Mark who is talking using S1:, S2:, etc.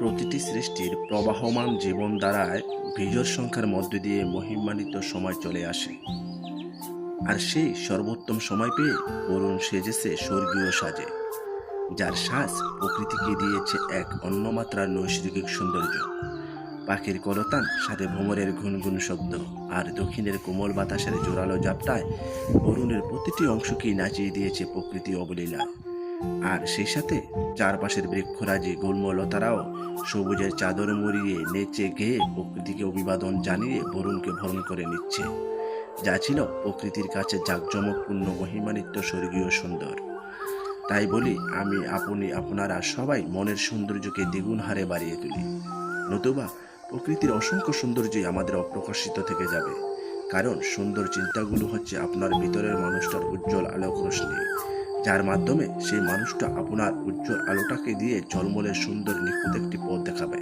S1: প্রতিটি সৃষ্টির প্রবাহমান জীবনধারায় বিজোড় সংখ্যার মধ্য দিয়ে মহিমান্বিত সময় চলে আসে। আর সেই সর্বোত্তম সময় পেয়ে বরুণ সেজেছে স্বর্গীয় সাজে, যার শ্বাস প্রকৃতিকে দিয়েছে এক অন্য মাত্রার নৈসর্গিক সৌন্দর্য। পাখির কলতান, সাথে ভ্রমরের গুনগুন শব্দ আর দক্ষিণের কোমল বাতাসের জোরালো ঝাপটায় বরুণের প্রতিটি অংশকেই নাচিয়ে দিয়েছে প্রকৃতি অবলীলায়। আর সেই সাথে চারপাশের বৃক্ষরাজি গুল্মলতারাও সবুজের চাদর মুড়িয়ে নেচে গেয়ে প্রকৃতিকে অভিবাদন জানিয়ে বরুণকে বরণ করে নিচ্ছে, যা ছিল প্রকৃতির কাছে জাঁকজমকপূর্ণ মহিমান্বিত স্বর্গীয় সুন্দর। তাই বলি, আমি, আপনি, আপনারা সবাই মনের সৌন্দর্যকে দ্বিগুণ হারে বাড়িয়ে তুলি, নতুবা প্রকৃতির অসংখ্য সৌন্দর্যই আমাদের অপ্রকাশিত থেকে যাবে। কারণ সুন্দর চিন্তাগুলো হচ্ছে আপনার ভিতরের মানুষটার উজ্জ্বল আলোক রশ্মি, যার মাধ্যমে সেই মানুষটা আপনার উজ্জ্বল আলোটাকে দিয়ে ঝলমলে সুন্দর নিখুঁত একটি পথ দেখাবে।